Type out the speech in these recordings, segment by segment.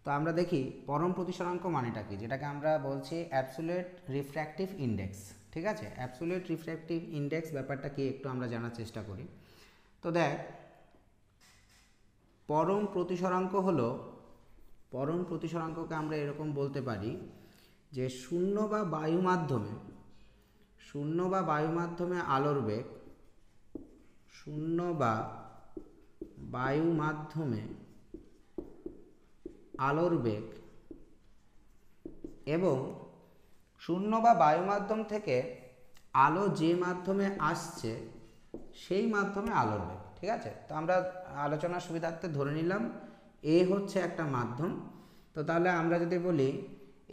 তো আমরা দেখি পরম প্রতিসরাঙ্ক মানেটা কি, যেটাকে আমরা বলছি অ্যাবসোলিউট রিফ্র্যাক্টিভ ইন্ডেক্স। ঠিক আছে, অ্যাবসোলিউট রিফ্র্যাক্টিভ ইন্ডেক্স ব্যাপারটা কি একটু আমরা জানার চেষ্টা করি। তো দেখ, পরম প্রতিসরাঙ্ক হলো, পরম প্রতিসরাঙ্ককে আমরা এরকম বলতে পারি যে শূন্য বা বায়ু মাধ্যমে আলোর বেগ, শূন্য বা বায়ু মাধ্যমে আলোর বেগ এবং শূন্য বা বায়ু মাধ্যম থেকে আলো যে মাধ্যমে আসছে সেই মাধ্যমে আলোর বেগ। ঠিক আছে, তো আমরা আলোচনার সুবিধার্থে ধরে নিলাম এ হচ্ছে একটা মাধ্যম। তো তাহলে আমরা যদি বলি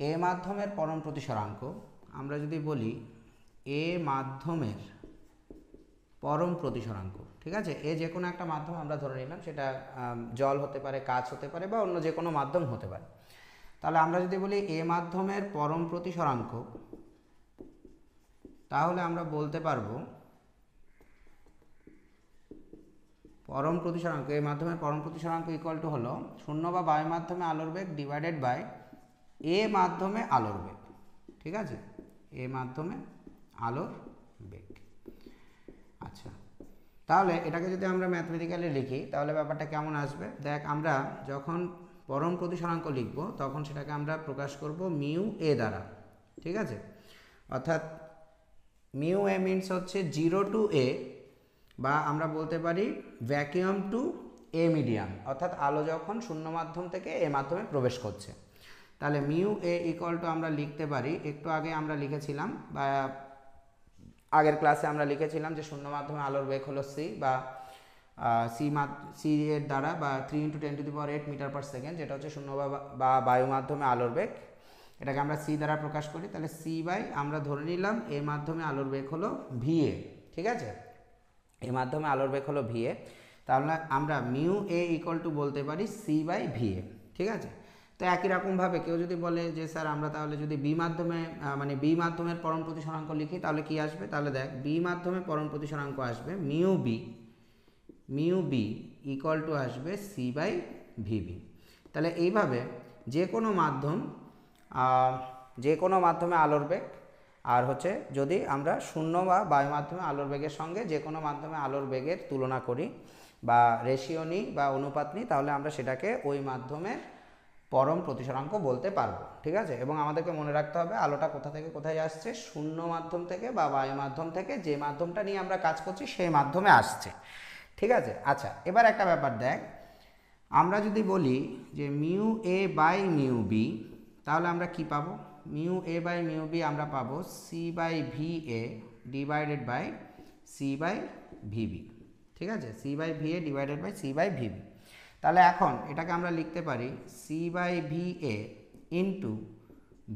এ মাধ্যমের পরম প্রতিসরাঙ্ক, আমরা যদি বলি এ মাধ্যমের পরম প্রতিসরাঙ্ক, ঠিক আছে, এ যে কোনো একটা মাধ্যম আমরা ধরে নিলাম, সেটা জল হতে পারে, কাঁচ হতে পারে, বা অন্য যে কোনো মাধ্যম হতে পারে। তাহলে আমরা যদি বলি এ মাধ্যমের পরম প্রতিসরাঙ্ক, তাহলে আমরা বলতে পারবো পরম প্রতিসরাঙ্ক, এ মাধ্যমের পরম প্রতিসরাঙ্ক ইকুয়াল টু হলো শূন্য বা বায়ু মাধ্যমে আলোর বেগ ডিভাইডেড বাই এ মাধ্যমে আলোর বেগ। ঠিক আছে, এ মাধ্যমে আলোর বেগ। আচ্ছা, তাহলে এটাকে যদি আমরা ম্যাথমেটিক্যালি লিখি তাহলে ব্যাপারটা কেমন আসবে দেখ, আমরা যখন পরম প্রতিসরাঙ্ক লিখব তখন সেটাকে আমরা প্রকাশ করব মিউ এ দ্বারা। ঠিক আছে, অর্থাৎ মিউ এ মিনস হচ্ছে 0 টু এ, বা আমরা বলতে পারি ভ্যাকুয়াম টু এ মিডিয়াম, অর্থাৎ আলো যখন শূন্য মাধ্যম থেকে এ মাধ্যমে প্রবেশ করছে। তাহলে মিউ এ ইকুয়াল টু আমরা লিখতে পারি, একটু আগে আমরা লিখেছিলাম বা আগের ক্লাসে আমরা লিখেছিলাম যে শূন্য মাধ্যমে আলোর বেগ হলো সি, বা সি এর দ্বারা, বা 3 × 10⁸ মিটার পার সেকেন্ড, যেটা হচ্ছে শূন্য বা বায়ু মাধ্যমে আলোর বেগ, এটাকে আমরা সি দ্বারা প্রকাশ করি। তাহলে সি বাই আমরা ধরে নিলাম এ মাধ্যমে আলোর বেগ হলো ভিএ। ঠিক আছে, এ মাধ্যমে আলোর বেগ হলো ভিএ, তাহলে আমরা মিউ এ ইকুয়াল টু বলতে পারি সি বাই ভিএ। ঠিক আছে, তো একই রকমভাবে কেউ যদি বলে যে স্যার আমরা তাহলে যদি বি মাধ্যমে মানে বি মাধ্যমের পরম প্রতিসরাঙ্ক লিখি তাহলে কি আসবে, তাহলে দেখ বি মাধ্যমে পরম প্রতিসরাঙ্ক আসবে মিউ বি ইকুয়াল টু আসবে সি বাই ভিবি। তাহলে এইভাবে যে কোনো মাধ্যমে আলোর বেগ, আর হচ্ছে যদি আমরা শূন্য বা বায়ু মাধ্যমে আলোর বেগের সঙ্গে যে কোনো মাধ্যমে আলোর বেগের তুলনা করি বা রেশিও নিই বা অনুপাত নিই, তাহলে আমরা সেটাকে ওই মাধ্যমের পরম প্রতিসরাঙ্ক বলতে পারবো। ঠিক আছে, এবং আমাদেরকে মনে রাখতে হবে আলোটা কোথা থেকে কোথায় আসছে, শূন্য মাধ্যম থেকে বা বায়ু মাধ্যম থেকে, যে মাধ্যমটা নিয়ে আমরা কাজ করছি সেই মাধ্যমে আসছে। ঠিক আছে, আচ্ছা এবার একটা ব্যাপার দেখ, আমরা যদি বলি যে mu A by mu B, তাহলে আমরা কি পাবো, mu A by mu B আমরা পাবো C by V A divided by C by V B. ঠিক আছে, C by V A divided by C by V B. তাহলে এখন এটাকে আমরা লিখতে পারি C by V A into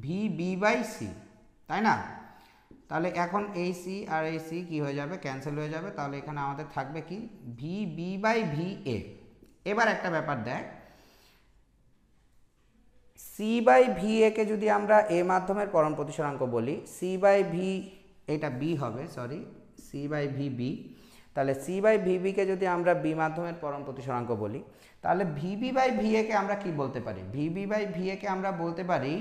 V B by C, তাই না? তাহলে এখন এই সি আর এই সি কী হয়ে যাবে, ক্যান্সেল হয়ে যাবে। তাহলে এখানে আমাদের থাকবে কি V B by V A. এবার একটা ব্যাপার দেখ, সি বাই ভি একে যদি আমরা এ মাধ্যমের পরম প্রতিসরাঙ্ক বলি, সি বাই ভি, এটা বি হবে, sorry, C by V B, তাহলে সি বাই ভিবিকে যদি আমরা বি মাধ্যমের পরম প্রতিসরাঙ্ক বলি, তাহলে ভিবি বাই ভি একে আমরা কি বলতে পারি, ভিবি বাই ভি একে আমরা বলতে পারি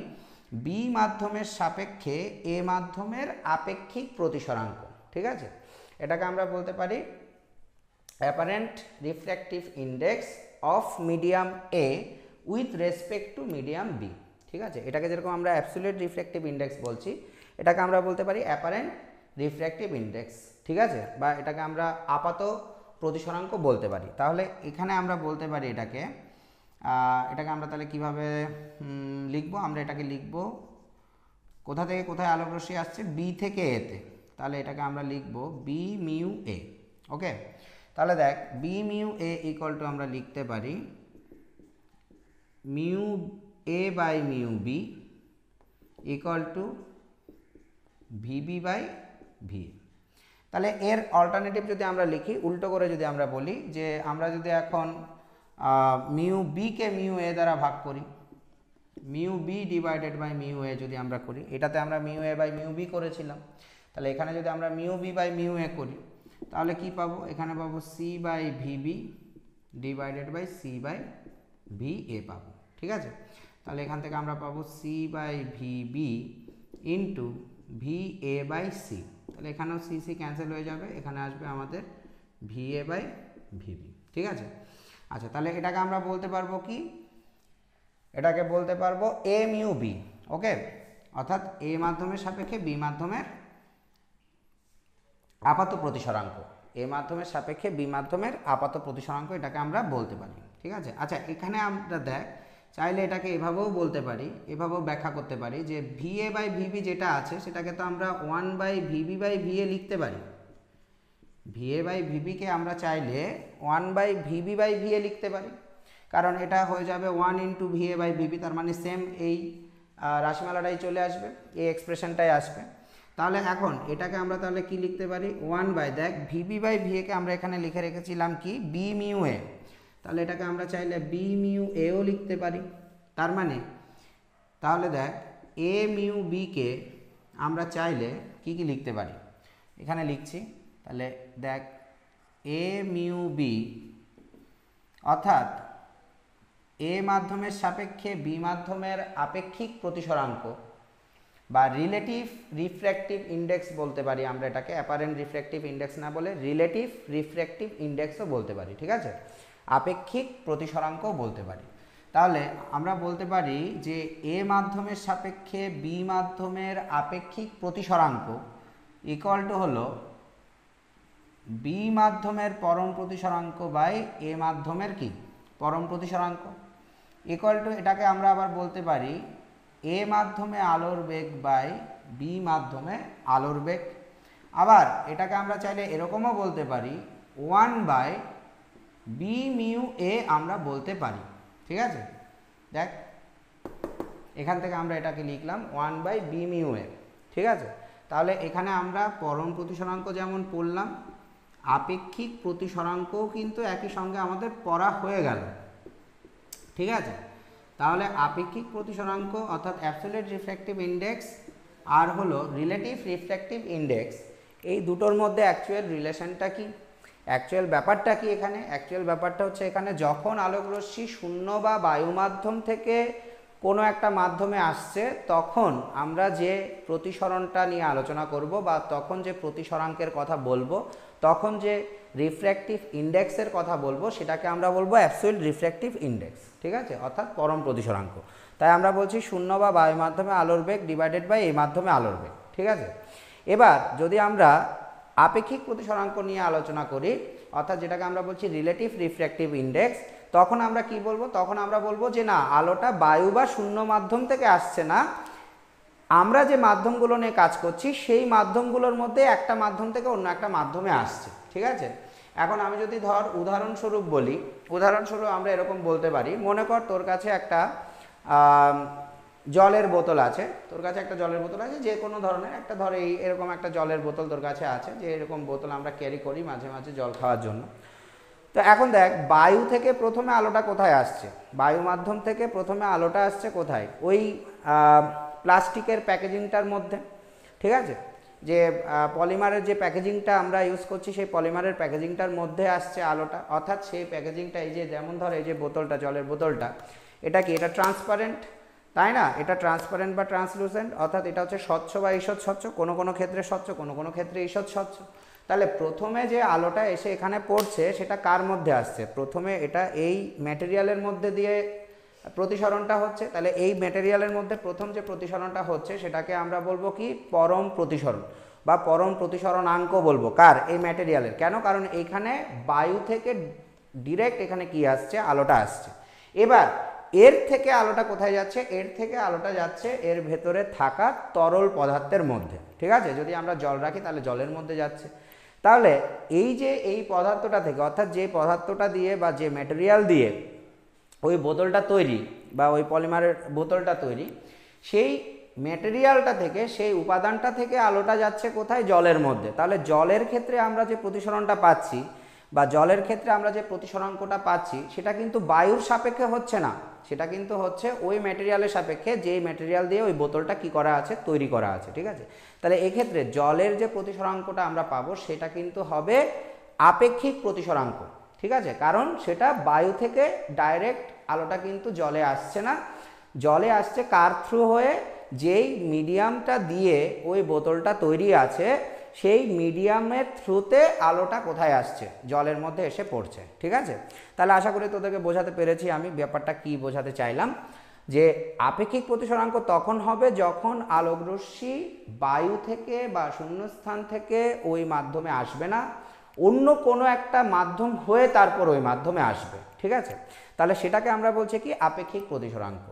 বি মাধ্যমের সাপেক্ষে এ মাধ্যমের আপেক্ষিক প্রতিসরাঙ্ক। ঠিক আছে, এটাকে আমরা বলতে পারি apparent refractive index of medium A with respect to medium B. ঠিক আছে, এটাকে যেরকম আমরা অ্যাবসোলিউট রিফ্র্যাক্টিভ ইন্ডেক্স বলছি, এটাকে আমরা বলতে পারি অ্যাপারেন্ট রিফ্র্যাক্টিভ ইন্ডেক্স। ঠিক আছে, বা এটাকে আমরা আপাত প্রতিসরাঙ্ক বলতে পারি। তাহলে এখানে আমরা বলতে পারি এটাকে আমরা তাহলে কিভাবে লিখবো, আমরা এটাকে লিখবো কোথা থেকে কোথায় আলোক রশ্মি আসছে, বি থেকে এতে, তাহলে এটাকে আমরা লিখবো বি মিউ এ। ওকে, তাহলে দেখ B mu A equal to আমরা লিখতে পারি mu A by mu B equal to V B by V. তাহলে এর অল্টারনেটিভ যদি আমরা লিখি, উল্টো করে যদি আমরা বলি যে আমরা যদি এখন মিউ বিকে মিউ এ দ্বারা ভাগ করি, mu B divided by mu A যদি আমরা করি, এটাতে আমরা mu A by mu B করেছিলাম, তাহলে এখানে যদি আমরা mu B by mu A করি তাহলে কি পাবো, এখানে পাবো C by V B divided by C by V A পাবো। ঠিক আছে। তাহলে এখান থেকে আমরা পাবো C by V B into V A by C. তাহলে এখানেও সি সি ক্যান্সেল হয়ে যাবে, এখানে আসবে আমাদের ভি এ বাই ভিবি। ঠিক আছে। আচ্ছা, তাহলে এটাকে আমরা বলতে পারবো কি, এটাকে বলতে পারবো এ মিউ বি। ওকে, অর্থাৎ এ মাধ্যমের সাপেক্ষে বি মাধ্যমের আপাত প্রতিসরাঙ্ক, এ মাধ্যমের সাপেক্ষে বি মাধ্যমের আপাত প্রতিসরাঙ্ক, এটাকে আমরা বলতে পারি। ঠিক আছে। আচ্ছা, এখানে আমরা দেখ চাইলে এটাকে এভাবেও বলতে পারি, এভাবেও ব্যাখ্যা করতে পারি যে ভি এ বাই ভিবি যেটা আছে সেটাকে তো আমরা 1 by V B by V A লিখতে পারি। ভি এ বাই ভিবিকে আমরা চাইলে 1 by V B by V A লিখতে পারি, কারণ এটা হয়ে যাবে 1 into V A by V B, তার মানে সেম এই রাশিমালাটাই চলে আসবে, এই এক্সপ্রেশনটাই আসবে। তাহলে এখন এটাকে আমরা তাহলে কি লিখতে পারি, 1 বাই, দেখ ভিবি বাই ভি একে আমরা এখানে লিখে রেখেছিলাম কি বি মিউ এ, তাহলে এটাকে আমরা চাইলে বি মিউ এও লিখতে পারি। তার মানে তাহলে দেখ এ মিউ বিকে আমরা চাইলে কি কি লিখতে পারি, এখানে লিখছি। তাহলে দেখ এ মিউ বি অর্থাৎ এ মাধ্যমের সাপেক্ষে বি মাধ্যমের আপেক্ষিক প্রতিসরাঙ্ক বা রিলেটিভ রিফ্র্যাক্টিভ ইন্ডেক্স বলতে পারি আমরা এটাকে, অ্যাপারেন্ট রিফ্র্যাক্টিভ ইন্ডেক্স না বলে রিলেটিভ রিফ্র্যাক্টিভ ইন্ডেক্সও বলতে পারি। ঠিক আছে, আপেক্ষিক প্রতিসরাঙ্কও বলতে পারি। তাহলে আমরা বলতে পারি যে এ মাধ্যমের সাপেক্ষে বি মাধ্যমের আপেক্ষিক প্রতিসরাঙ্ক ইকুয়াল টু হলো বি মাধ্যমের পরম প্রতিসরাঙ্ক বাই এ মাধ্যমের কি পরম প্রতিসরাঙ্ক, ইকুয়াল টু এটাকে আমরা আবার বলতে পারি এ মাধ্যমে আলোর বেগ বাই বি মাধ্যমে আলোর বেগ। আবার এটাকে আমরা চাইলে এরকমও বলতে পারি 1 বাই বি মিউ এ আমরা বলতে পারি। ঠিক আছে, দেখ এখান থেকে আমরা এটাকে লিখলাম 1 বাই বি মিউ এ। ঠিক আছে, তাহলে এখানে আমরা পরম প্রতিসরাঙ্ক যেমন পড়লাম, আপেক্ষিক প্রতিসরাঙ্কও কিন্তু একই সঙ্গে আমাদের পড়া হয়ে গেল। ঠিক আছে, তাহলে আপেক্ষিক প্রতিসরাঙ্ক অর্থাৎ অ্যাবসলিউট রিফ্র্যাক্টিভ ইন্ডেক্স আর হলো রিলেটিভ রিফ্র্যাক্টিভ ইন্ডেক্স, এই দুটোর মধ্যে অ্যাকচুয়াল রিলেশনটা কি, অ্যাকচুয়াল ব্যাপারটা কি, এখানে অ্যাকচুয়াল ব্যাপারটা হচ্ছে এখানে যখন আলোকরশ্মি শূন্য বা বায়ু মাধ্যম থেকে কোনো একটা মাধ্যমে আসছে তখন আমরা যে প্রতিসরণটা নিয়ে আলোচনা করব বা তখন যে প্রতিসরাঙ্কের কথা বলবো, তখন যে রিফ্র্যাক্টিভ ইন্ডেক্সের কথা বলবো সেটাকে আমরা বলবো অ্যাবসলিউট রিফ্র্যাক্টিভ ইন্ডেক্স। ঠিক আছে, অর্থাৎ পরম প্রতিসরাঙ্ক। তাই আমরা বলছি শূন্য বা বায়ু মাধ্যমে আলোর বেগ ডিভাইডেড বাই এই মাধ্যমে আলোর বেগ। ঠিক আছে, এবার যদি আমরা আপেক্ষিক প্রতিসরাঙ্ক নিয়ে আলোচনা করি অর্থাৎ যেটাকে আমরা বলছি রিলেটিভ রিফ্র্যাক্টিভ ইন্ডেক্স, তখন আমরা কি বলবো, তখন আমরা বলবো যে না, আলোটা বায়ু বা শূন্য মাধ্যম থেকে আসছে না, আমরা যে মাধ্যমগুলো নিয়ে কাজ করছি সেই মাধ্যমগুলোর মধ্যে একটা মাধ্যম থেকে অন্য একটা মাধ্যমে আসছে। ঠিক আছে, এখন আমি যদি ধর উদাহরণস্বরূপ বলি, উদাহরণস্বরূপ আমরা এরকম বলতে পারি, মনে কর তোর কাছে একটা জলের বোতল আছে, তোর কাছে একটা জলের বোতল আছে, যে কোনো ধরনের একটা, ধর এই এরকম একটা জলের বোতল তোর কাছে আছে, যে এরকম বোতল আমরা ক্যারি করি মাঝে মাঝে জল খাওয়ার জন্য। তো এখন দেখ বায়ু থেকে প্রথমে আলোটা কোথায় আসছে, বায়ু মাধ্যম থেকে প্রথমে আলোটা আসছে কোথায়, ওই প্লাস্টিকের প্যাকেজিংটার মধ্যে। ঠিক আছে, যে পলিমারের যে প্যাকেজিংটা আমরা ইউজ করছি সেই পলিমারের প্যাকেজিংটার মধ্যে আসছে আলোটা, অর্থাৎ সেই প্যাকেজিংটা এই যে যেমন ধর এই যে বোতলটা, জলের বোতলটা, এটা কি, এটা ট্রান্সপারেন্ট, তাই না, এটা ট্রান্সপারেন্ট বা ট্রান্সলুসেন্ট, অর্থাৎ এটা হচ্ছে স্বচ্ছ বা ঈষৎ স্বচ্ছ, কোনো কোনো ক্ষেত্রে স্বচ্ছ, কোনো কোনো ক্ষেত্রে ঈষৎ স্বচ্ছ। তাহলে প্রথমে যে আলোটা এসে এখানে পড়ছে সেটা কার মধ্যে আসছে, প্রথমে এটা এই ম্যাটেরিয়ালের মধ্যে দিয়ে প্রতিসরণটা হচ্ছে, তাহলে এই ম্যাটেরিয়ালের মধ্যে প্রথম যে প্রতিসরণটা হচ্ছে সেটাকে আমরা বলবো কি পরম প্রতিসরণ বা পরম প্রতিসরণাঙ্ক বলবো, কার, এই ম্যাটেরিয়ালের। কেন, কারণ এইখানে বায়ু থেকে ডিরেক্ট এখানে কি আসছে, আলোটা আসছে। এবার এর থেকে আলোটা কোথায় যাচ্ছে, এর থেকে আলোটা যাচ্ছে এর ভেতরে থাকা তরল পদার্থের মধ্যে। ঠিক আছে, যদি আমরা জল রাখি তাহলে জলের মধ্যে যাচ্ছে। তাহলে এই যে এই পদার্থটা থেকে, অর্থাৎ যে পদার্থটা দিয়ে বা যে ম্যাটেরিয়াল দিয়ে ওই বোতলটা তৈরি বা ওই পলিমারের বোতলটা তৈরি, সেই ম্যাটেরিয়ালটা থেকে, সেই উপাদানটা থেকে আলোটা যাচ্ছে কোথায়, জলের মধ্যে। তাহলে জলের ক্ষেত্রে আমরা যে প্রতিসরণটা পাচ্ছি বা জলের ক্ষেত্রে আমরা যে প্রতিসরাঙ্কটা পাচ্ছি সেটা কিন্তু বায়ুর সাপেক্ষে হচ্ছে না, সেটা কিন্তু হচ্ছে ওই ম্যাটেরিয়ালের সাপেক্ষে, যেই ম্যাটেরিয়াল দিয়ে ওই বোতলটা কি করা আছে, তৈরি করা আছে। ঠিক আছে, তাহলে এক্ষেত্রে জলের যে প্রতিসরাঙ্কটা আমরা পাবো সেটা কিন্তু হবে আপেক্ষিক প্রতিসরাঙ্ক। ঠিক আছে, কারণ সেটা বায়ু থেকে ডাইরেক্ট আলোটা কিন্তু জলে আসছে না, জলে আসছে কার থ্রু হয়ে, যেই মিডিয়ামটা দিয়ে ওই বোতলটা তৈরি আছে সেই মিডিয়ামের থ্রুতে আলোটা কোথায় আসছে, জলের মধ্যে এসে পড়ছে। ঠিক আছে, তাহলে আশা করি তোদেরকে বোঝাতে পেরেছি আমি ব্যাপারটা কি বোঝাতে চাইলাম, যে আপেক্ষিক প্রতিসরাঙ্ক তখন হবে যখন আলোকরশ্মি বায়ু থেকে বা শূন্যস্থান থেকে ওই মাধ্যমে আসবে না, অন্য কোনো একটা মাধ্যম হয়ে তারপর ওই মাধ্যমে আসবে। ঠিক আছে, তাহলে সেটাকে আমরা বলছি কি আপেক্ষিক প্রতিসরাঙ্ক।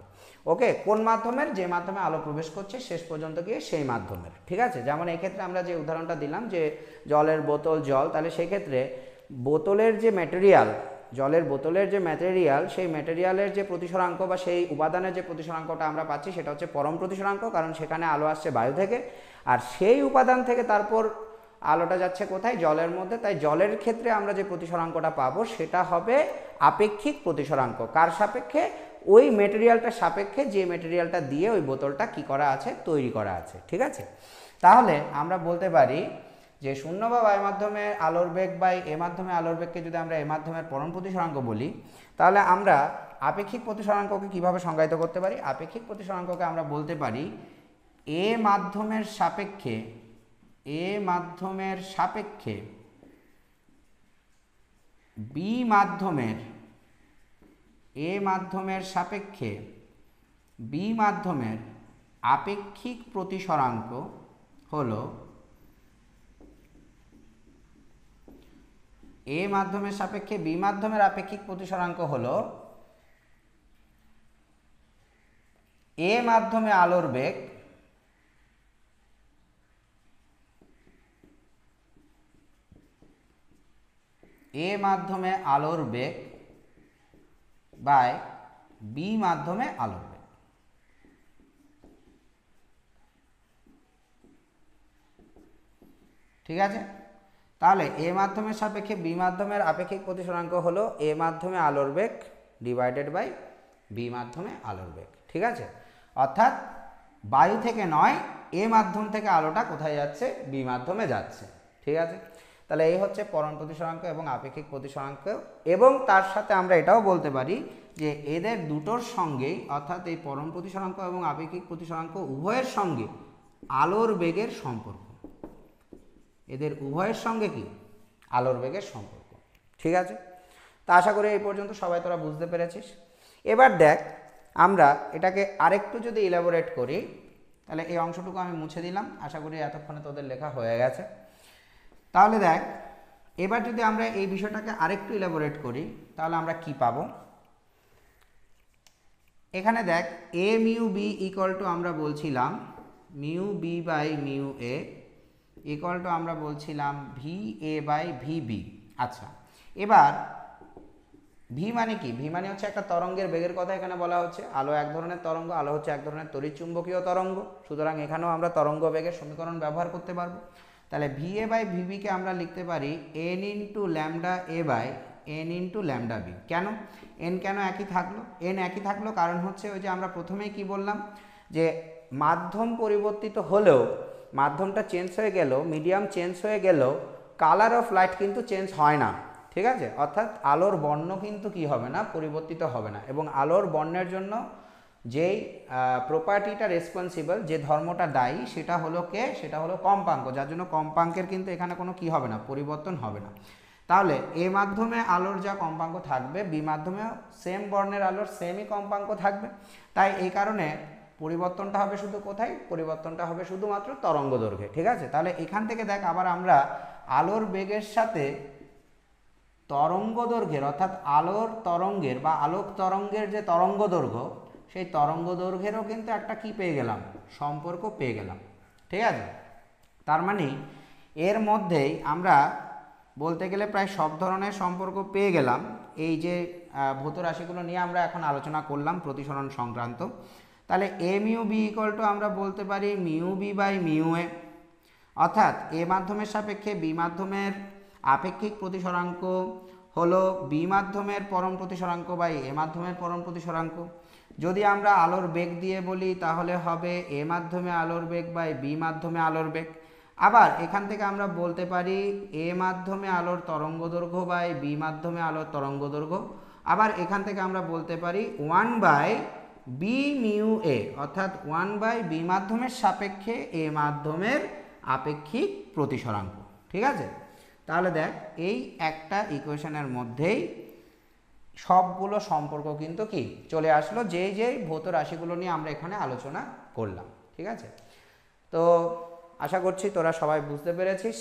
ওকে, কোন মাধ্যমের, যে মাধ্যমে আলো প্রবেশ করছে শেষ পর্যন্ত গিয়ে সেই মাধ্যমের। ঠিক আছে, যেমন এই ক্ষেত্রে আমরা যে উদাহরণটা দিলাম যে জলের বোতল জল, তাহলে সেক্ষেত্রে বোতলের যে ম্যাটেরিয়াল, জলের বোতলের যে ম্যাটেরিয়াল, সেই ম্যাটেরিয়ালের যে প্রতিসরাঙ্ক বা সেই উপাদানের যে প্রতিসরাঙ্কটা আমরা পাচ্ছি সেটা হচ্ছে পরম প্রতিসরাঙ্ক, কারণ সেখানে আলো আসছে বায়ু থেকে, আর সেই উপাদান থেকে তারপর আলোটা যাচ্ছে কোথায়, জলের মধ্যে। তাই জলের ক্ষেত্রে আমরা যে প্রতিসরাঙ্কটা পাবো সেটা হবে আপেক্ষিক প্রতিসরাঙ্ক। কার সাপেক্ষে, ওই মেটেরিয়ালটার সাপেক্ষে, যে মেটেরিয়ালটা দিয়ে ওই বোতলটা কি করা আছে, তৈরি করা আছে। ঠিক আছে, তাহলে আমরা বলতে পারি যে শূন্য বা বায়ু মাধ্যমে আলোর বেগ বাই এ মাধ্যমে আলোর বেগকে যদি আমরা এ মাধ্যমের পরম প্রতিসরাঙ্ক বলি, তাহলে আমরা আপেক্ষিক প্রতিসরাঙ্ককে কিভাবে সংজ্ঞায়িত করতে পারি? আপেক্ষিক প্রতিসরাঙ্ককে আমরা বলতে পারি এ মাধ্যমের সাপেক্ষে, এ মাধ্যমের সাপেক্ষে বি মাধ্যমের, এ মাধ্যমের সাপেক্ষে বি মাধ্যমের আপেক্ষিক প্রতিসরাঙ্ক হলো, এ মাধ্যমের সাপেক্ষে বি মাধ্যমের আপেক্ষিক প্রতিসরাঙ্ক হলো এ মাধ্যমে আলোর বেগ এ মাধ্যমে আলোর বেগ বাই বি মাধ্যমে আলোর বেগ। ঠিক আছে, তাহলে এ মাধ্যমের সাপেক্ষে বি মাধ্যমের আপেক্ষিক প্রতিসরাঙ্ক হলো এ মাধ্যমে আলোর বেগ ডিভাইডেড বাই বি মাধ্যমে আলোর বেগ। ঠিক আছে, অর্থাৎ বায়ু থেকে নয়, এ মাধ্যম থেকে আলোটা কোথায় যাচ্ছে, বি মাধ্যমে যাচ্ছে। ঠিক আছে, তাহলে এই হচ্ছে পরম প্রতিসরাঙ্ক এবং আপেক্ষিক প্রতিসরাঙ্ক। এবং তার সাথে আমরা এটাও বলতে পারি যে এদের দুটোর সঙ্গেই, অর্থাৎ এই পরম প্রতিসরাঙ্ক এবং আপেক্ষিক প্রতিসরাঙ্ক উভয়ের সঙ্গে আলোর বেগের সম্পর্ক, এদের উভয়ের সঙ্গে কি, আলোর বেগের সম্পর্ক। ঠিক আছে, তা আশা করি এই পর্যন্ত সবাই তোরা বুঝতে পেরেছিস। এবার দেখ, আমরা এটাকে আরেকটু যদি ইলাবোরেট করি, তাহলে এই অংশটুকু আমি মুছে দিলাম, আশা করি এতক্ষণে তোদের লেখা হয়ে গেছে। তাহলে দেখ, এবার যদি আমরা এই বিষয়টাকে আরেকটু ইলাবোরেট করি, তাহলে আমরা কি পাবো? এখানে দেখ, A mu B equal to আমরা বলছিলাম mu B by mu A equal to আমরা বলছিলাম V A by V B. আচ্ছা, এবার ভি মানে কি? ভি মানে হচ্ছে একটা তরঙ্গের বেগের কথা এখানে বলা হচ্ছে। আলো এক ধরনের তরঙ্গ, আলো হচ্ছে এক ধরনের তড়িৎচুম্বকীয় তরঙ্গ, সুতরাং এখানেও আমরা তরঙ্গ বেগের সমীকরণ ব্যবহার করতে পারবো। তাহলে ভি এ বাই ভিবিকে আমরা লিখতে পারি N into lambda A by N into lambda B. কেন এন, কেন একই থাকলো? এন একই থাকলো কারণ হচ্ছে ওই যে আমরা প্রথমেই কি বললাম, যে মাধ্যম পরিবর্তিত হলেও, মাধ্যমটা চেঞ্জ হয়ে গেল, মিডিয়াম চেঞ্জ হয়ে গেল, কালার অফ লাইট কিন্তু চেঞ্জ হয় না। ঠিক আছে, অর্থাৎ আলোর বর্ণ কিন্তু কি হবে না, পরিবর্তিত হবে না। এবং আলোর বর্ণের জন্য যেই প্রপার্টিটা রেসপন্সিবল, যে ধর্মটা দায়ী, সেটা হলো কে, সেটা হলো কম্পাঙ্ক, যার জন্য কম্পাঙ্কের কিন্তু এখানে কোনো কি হবে না, পরিবর্তন হবে না। তাহলে এ মাধ্যমে আলোর যা কম্পাঙ্ক থাকবে, বি মাধ্যমে সেম বর্ণের আলোর সেমই কম্পাঙ্ক থাকবে। তাই এই কারণে পরিবর্তনটা হবে শুধু কোথায়, পরিবর্তনটা হবে শুধুমাত্র তরঙ্গ দৈর্ঘ্যে। ঠিক আছে, তাহলে এখান থেকে দেখ, আবার আমরা আলোর বেগের সাথে তরঙ্গ দৈর্ঘ্যের, অর্থাৎ আলোর তরঙ্গের বা আলোক তরঙ্গের যে তরঙ্গ দৈর্ঘ্য, সেই তরঙ্গ দৈর্ঘ্যেরও কিন্তু একটা কি পেয়ে গেলাম, সম্পর্ক পেয়ে গেলাম। ঠিক আছে, তার মানে এর মধ্যেই আমরা বলতে গেলে প্রায় সব ধরনের সম্পর্ক পেয়ে গেলাম। এই যে ভৌত রাশিগুলো নিয়ে আমরা এখন আলোচনা করলাম প্রতিসরণ সংক্রান্ত। তাহলে A mu B equal to আমরা বলতে পারি mu B by mu A, অর্থাৎ এ মাধ্যমের সাপেক্ষে বি মাধ্যমের আপেক্ষিক প্রতিসরাঙ্ক হলো বি মাধ্যমের পরম প্রতিসরাঙ্ক বাই এ মাধ্যমের পরম প্রতিসরাঙ্ক। যদি আমরা আলোর বেগ দিয়ে বলি তাহলে হবে এ মাধ্যমে আলোর বেগ বাই বি মাধ্যমে আলোর বেগ। আবার এখান থেকে আমরা বলতে পারি এ মাধ্যমে আলোর তরঙ্গ দৈর্ঘ্য বাই বি মাধ্যমে আলোর তরঙ্গ দৈর্ঘ্য। আবার এখান থেকে আমরা বলতে পারি 1/b মিউ এ, অর্থাৎ 1/b মাধ্যমের সাপেক্ষে এ মাধ্যমের আপেক্ষিক প্রতিসরাঙ্ক। ঠিক আছে, তাহলে দেখ এই একটা ইকুয়েশনের মধ্যেই সবগুলো সম্পর্ক কিন্তু কি চলে আসলো, যেই ভৌত রাশিগুলো নিয়ে আমরা এখানে আলোচনা করলাম। ঠিক আছে, তো আশা করছি তোরা সবাই বুঝতে পেরেছিস।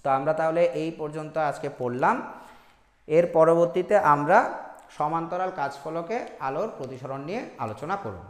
তো আমরা তাহলে এই পর্যন্ত আজকে পড়লাম। এর পরবর্তীতে আমরা সমান্তরাল কাজফলকে আলোর প্রতিসরণ নিয়ে আলোচনা করব।